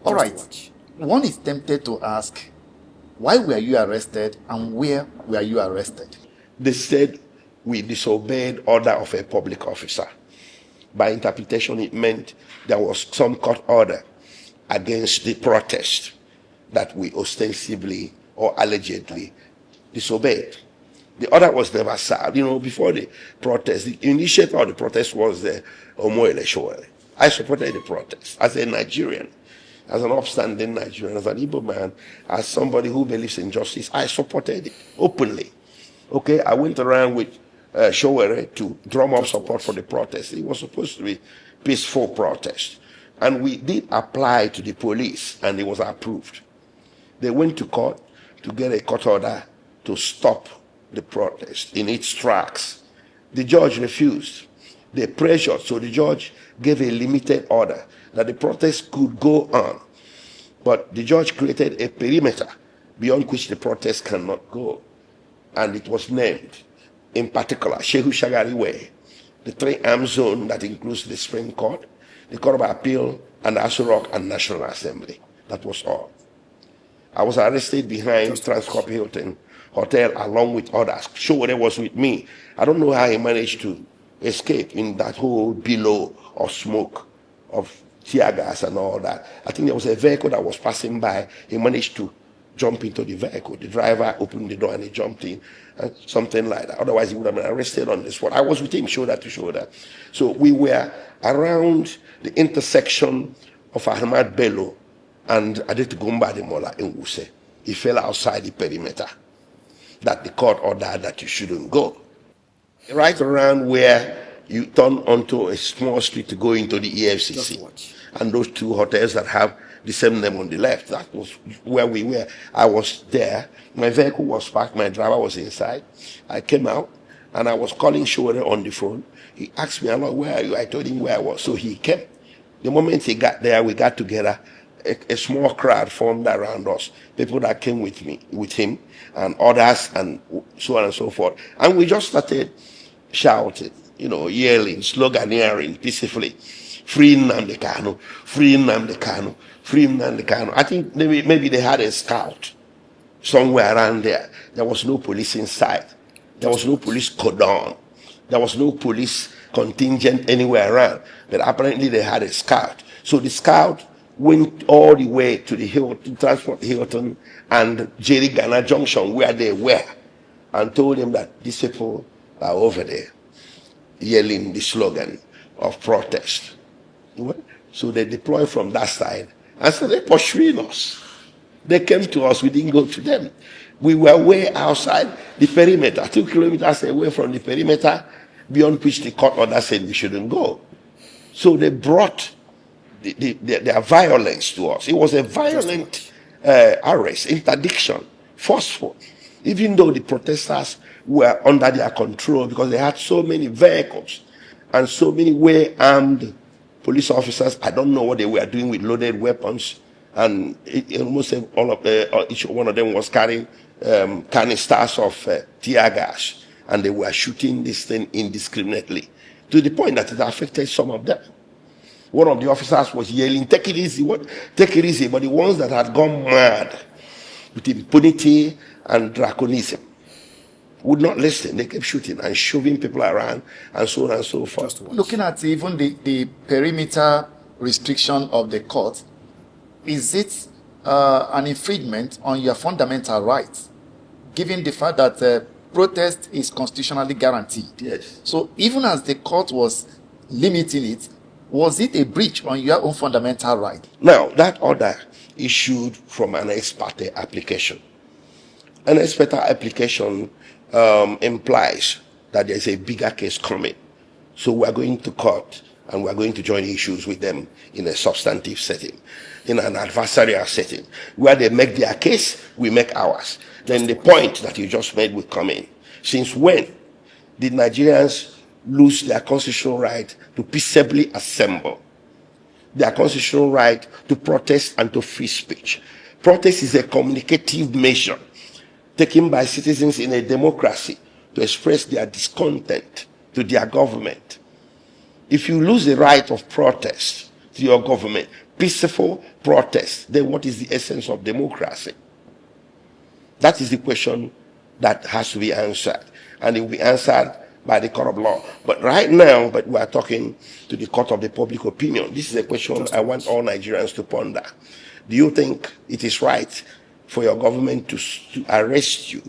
All right. One is tempted to ask, why were you arrested and where were you arrested? They said we disobeyed order of a public officer. By interpretation, it meant there was some court order against the protest that we ostensibly or allegedly disobeyed. The order was never served. You know, before the protest, the initiator of the protest was Omoyele Traore. I supported the protest as a Nigerian, as an upstanding Nigerian, as an Igbo man, as somebody who believes in justice. I supported it openly. Okay, I went around with Traore to drum up support for the protest. It was supposed to be peaceful protest. And we did apply to the police, and it was approved. They went to court to get a court order to stop the protest in its tracks. The judge refused. They pressured, so the judge gave a limited order that the protest could go on. But the judge created a perimeter beyond which the protest cannot go. And it was named, in particular, Shehu Shagari Way, the three-arm zone that includes the Supreme Court, the Court of Appeal, and the Aso Rock and National Assembly. That was all. I was arrested behind Transcorp Hilton Hotel along with others. Traore was with me. I don't know how he managed to escape in that whole billow of smoke, of tear gas and all that. I think there was a vehicle that was passing by. He managed to jump into the vehicle. The driver opened the door and he jumped in, and something like that. Otherwise, he would have been arrested on the spot. I was with him shoulder to shoulder. So we were around the intersection of Ahmad Bello and Adetugumba de Mola in Wuse. He fell outside the perimeter that the court ordered that you shouldn't go. Right around where you turn onto a small street to go into the EFCC. And those two hotels that have the same name on the left, that was where we were. I was there. My vehicle was parked. My driver was inside. I came out and I was calling Traore on the phone. He asked me, "Aloy, where are you?" I told him where I was. So he came. The moment he got there, we got together. A small crowd formed around us. People that came with him, and others, and so on and so forth. And we just started shouting, you know, yelling, sloganeering peacefully. freeNnamdikanu, freeNnamdikanu, freeNnamdikanu. I think maybe they had a scout somewhere around there. There was no police inside. There was no police cordon. There was no police contingent anywhere around. But apparently they had a scout. So the scout went all the way to the Hilton, Transport Hilton and Jerry Ghana Junction where they were, and told them that these people are over there yelling the slogan of protest. So they deployed from that side and started pursuing us. They came to us, we didn't go to them. We were way outside the perimeter, 2 kilometers away from the perimeter beyond which the court order said we shouldn't go. So they brought their violence to us. It was a violent arrest, interdiction, forceful, even though the protesters were under their control because they had so many vehicles and so many well-armed police officers. I don't know what they were doing with loaded weapons, and almost each one of them was carrying canisters of tear gas, and they were shooting this thing indiscriminately to the point that it affected some of them. One of the officers was yelling, "Take it easy, take it easy." But the ones that had gone mad with impunity and draconism would not listen. They kept shooting and shoving people around and so on and so forth. Looking at even the perimeter restriction of the court, is it an infringement on your fundamental rights, given the fact that protest is constitutionally guaranteed? Yes. So even as the court was limiting it, was it a breach on your own fundamental right? Now, that order issued from an ex parte application. An ex parte application implies that there's a bigger case coming. So we're going to court and we're going to join issues with them in a substantive setting, in an adversarial setting, where they make their case, we make ours. Then the point that you just made will come in. Since when did Nigerians lose their constitutional right to peaceably assemble, their constitutional right to protest and to free speech? Protest is a communicative measure taken by citizens in a democracy to express their discontent to their government. If you lose the right of protest to your government, peaceful protest, then what is the essence of democracy? That is the question that has to be answered, and it will be answered by the court of law. But right now, we are talking to the court of the public opinion. This is a question I want all Nigerians to ponder. Do you think it is right for your government to arrest you,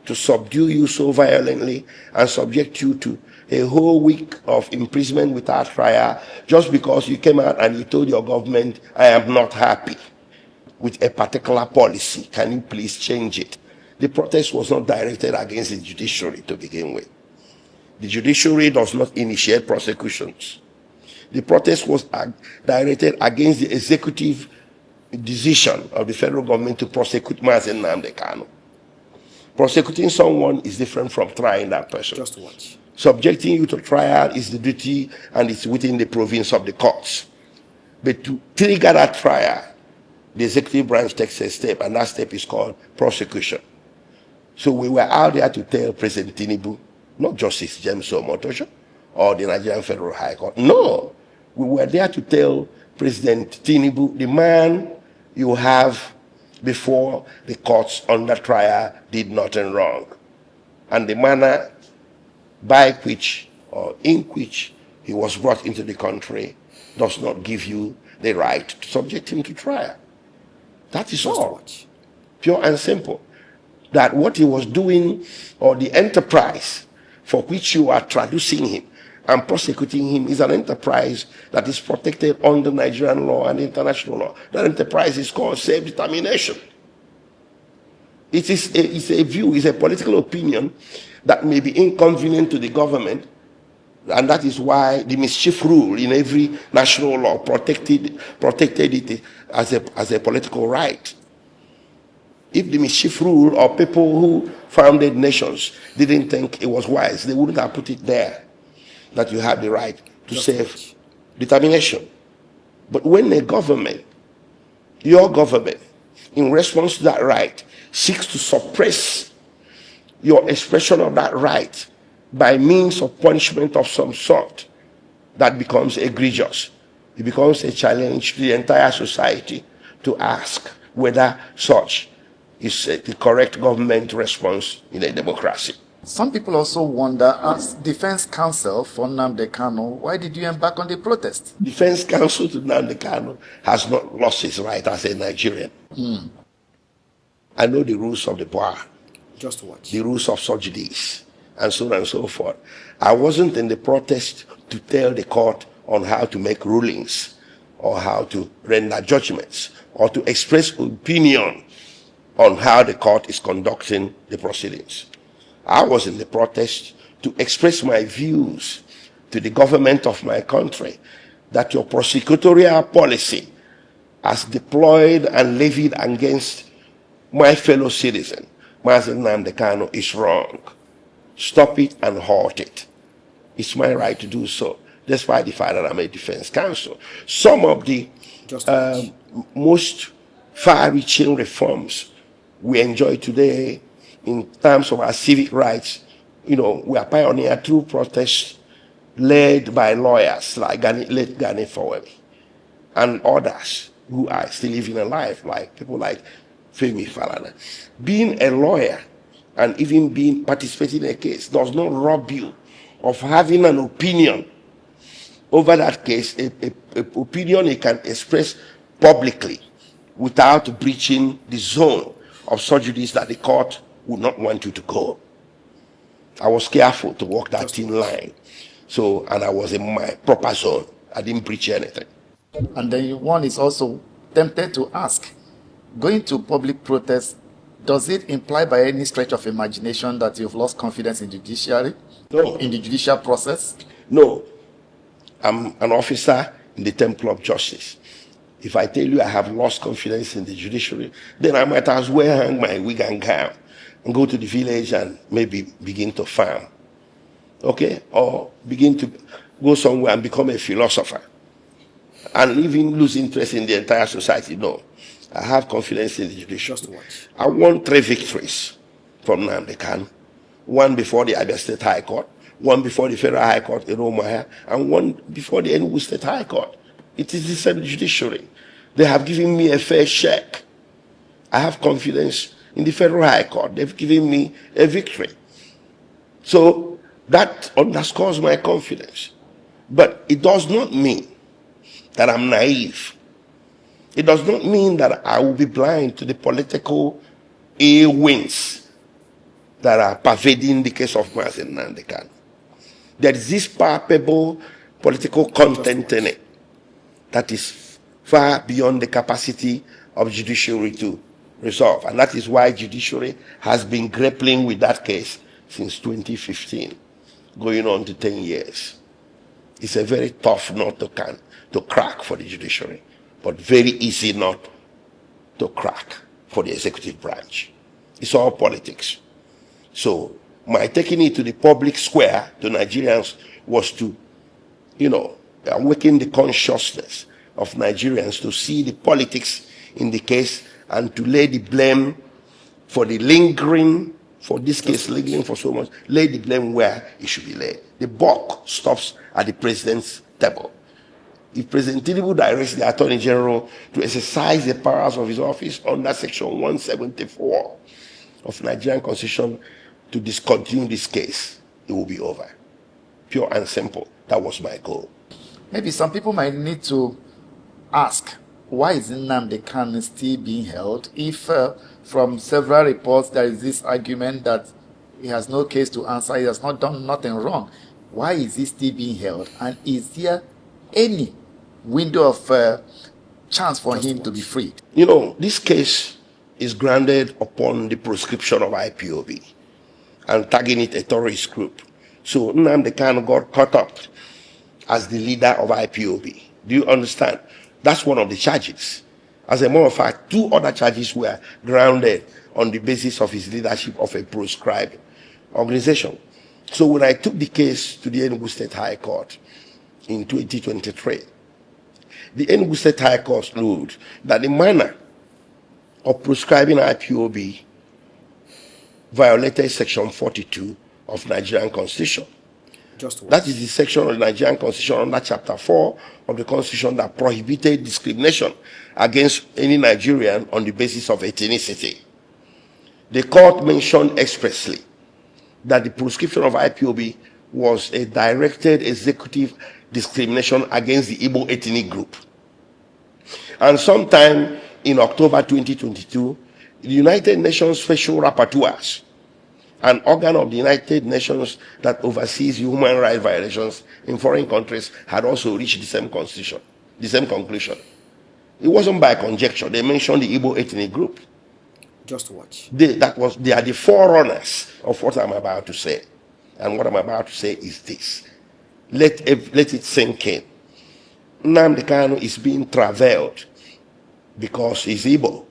to subdue you so violently, and subject you to a whole week of imprisonment without trial, just because you came out and you told your government, I am not happy with a particular policy, can you please change it? The protest was not directed against the judiciary to begin with. The judiciary does not initiate prosecutions. The protest was directed against the executive decision of the federal government to prosecute freeNnamdikanu. Prosecuting someone is different from trying that person. Just watch. Subjecting you to trial is the duty, and it's within the province of the courts. But to trigger that trial, the executive branch takes a step, and that step is called prosecution. So we were out there to tell President Tinubu, not Justice James Omotosho or the Nigerian Federal High Court. No, we were there to tell President Tinubu, the man you have before the courts under trial did nothing wrong. And the manner by which or in which he was brought into the country does not give you the right to subject him to trial. That is all. Pure and simple. That what he was doing, or the enterprise for which you are traducing him and prosecuting him, is an enterprise that is protected under Nigerian law and international law. That enterprise is called self-determination. It's a view, it's a political opinion that may be inconvenient to the government, and that is why the mischief rule in every national law protected it as a political right. If the mischief rule, or people who founded nations didn't think it was wise, they wouldn't have put it there, that you have the right to self-determination. But when a government, your government, in response to that right, seeks to suppress your expression of that right by means of punishment of some sort, that becomes egregious. It becomes a challenge to the entire society to ask whether such is the correct government response in a democracy. Some people also wonder, as defense counsel for freeNnamdikanu, why did you embark on the protest? Defense counsel to freeNnamdikanu has not lost his right as a Nigerian. I know the rules of the bar. Just watch. The rules of subjudice, and so on and so forth. I wasn't in the protest to tell the court on how to make rulings, or how to render judgments, or to express opinion on how the court is conducting the proceedings. I was in the protest to express my views to the government of my country, that your prosecutorial policy, as deployed and levied against my fellow citizen, freeNnamdikanu, is wrong. Stop it and halt it. It's my right to do so, despite the fact that I'm a defense counsel. Some of the most far-reaching reforms we enjoy today in terms of our civic rights, we are pioneered through protests led by lawyers like late Traore and others who are still living a life, like people like Femi Falana. Being a lawyer and even participating in a case does not rob you of having an opinion over that case, a opinion you can express publicly without breaching the zone of subjudice that the court would not want you to go. I was careful to walk that thin line. And I was in my proper zone. I didn't breach anything. And then one is also tempted to ask, going to public protest, does it imply by any stretch of imagination that you've lost confidence in the judiciary? No. In the judicial process? No. I'm an officer in the Temple of Justice. If I tell you I have lost confidence in the judiciary, then I might as well hang my wig and gown and go to the village and maybe begin to farm. Okay? Or begin to go somewhere and become a philosopher. And even lose interest in the entire society. No. I have confidence in the judiciary. I won 3 victories from freeNnamdikanu. One before the Abia State High Court, one before the Federal High Court in Roma, and one before the Enugu State High Court. It is the same judiciary. They have given me a fair shake. I have confidence in the Federal High Court. They've given me a victory. So that underscores my confidence. But it does not mean that I'm naive. It does not mean that I will be blind to the political ill winds that are pervading the case of freeNnamdikanu. There is this palpable political content in it that is far beyond the capacity of judiciary to resolve. And that is why judiciary has been grappling with that case since 2015, going on to 10 years. It's a very tough nut to crack for the judiciary, but very easy nut to crack for the executive branch. It's all politics. So my taking it to the public square to Nigerians was to, awaken the consciousness of Nigerians to see the politics in the case and to lay the blame for the lingering, for this case lingering for so much, lay the blame where it should be laid. The buck stops at the president's table. If President Tinubu directs the Attorney General to exercise the powers of his office under Section 174 of Nigerian Constitution to discontinue this case, it will be over. Pure and simple. That was my goal. Maybe some people might need to ask, why is Nnamdi still being held if from several reports there is this argument that he has no case to answer, he has not done nothing wrong? Why is he still being held? And is there any window of chance for him to be freed? This case is grounded upon the proscription of IPOB and tagging it a terrorist group. So Nnamdi got caught up as the leader of IPOB. Do you understand? That's one of the charges. As a matter of fact, 2 other charges were grounded on the basis of his leadership of a proscribed organization. So when I took the case to the Enugu State High Court in 2023, the Enugu State High Court ruled that the manner of proscribing IPOB violated Section 42 of Nigerian Constitution. That is the section of the Nigerian Constitution under Chapter 4 of the Constitution that prohibited discrimination against any Nigerian on the basis of ethnicity. The court mentioned expressly that the proscription of IPOB was a directed executive discrimination against the Igbo ethnic group. And sometime in October 2022, the United Nations Special Rapporteurs, an organ of the United Nations that oversees human rights violations in foreign countries, had also reached the same conclusion. It wasn't by conjecture. They mentioned the Igbo ethnic group. Just watch. They are the forerunners of what I'm about to say. And what I'm about to say is this. Let it sink in. Nnamdi is being travailed because he's Igbo.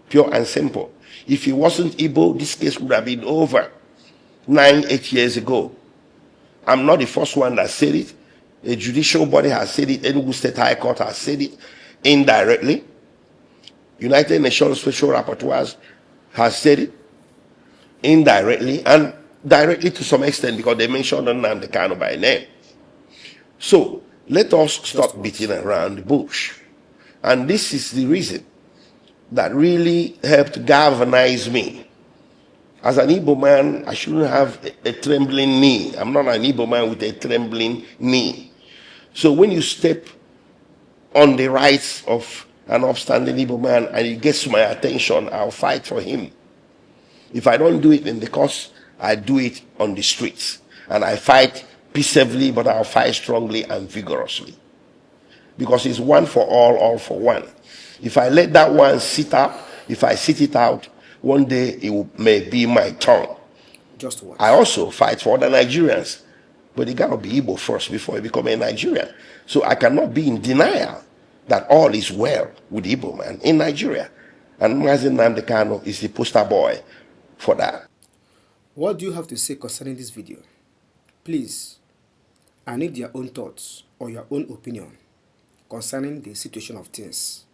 Pure and simple. If he wasn't Igbo, this case would have been over 9-8 years ago. I'm not the first one that said it. A judicial body has said it. Enugu State High Court has said it indirectly. United Nations Special Rapporteurs has said it indirectly and directly to some extent because they mentioned Nnamdi by name. So let us stop beating around the bush. And this is the reason that really helped galvanize me. As an Igbo man, I shouldn't have a trembling knee. I'm not an Igbo man with a trembling knee. So when you step on the rights of an upstanding Igbo man and it gets my attention, I'll fight for him. If I don't do it in the courts, I do it on the streets. And I fight peaceably, but I'll fight strongly and vigorously. Because it's one for all for one. If I let that one sit up, if I sit it out, one day may be my turn. Just watch. I also fight for other Nigerians, but it gotta be Igbo first before I become a Nigerian. So I cannot be in denial that all is well with Igbo man in Nigeria. And Nnamdi is the poster boy for that. What do you have to say concerning this video? Please, I need your own thoughts or your own opinion concerning the situation of things.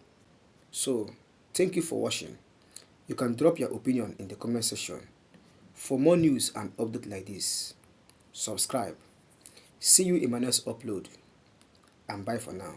So, thank you for watching. You can drop your opinion in the comment section. For more news and updates like this, subscribe. See you in my next upload. And bye for now.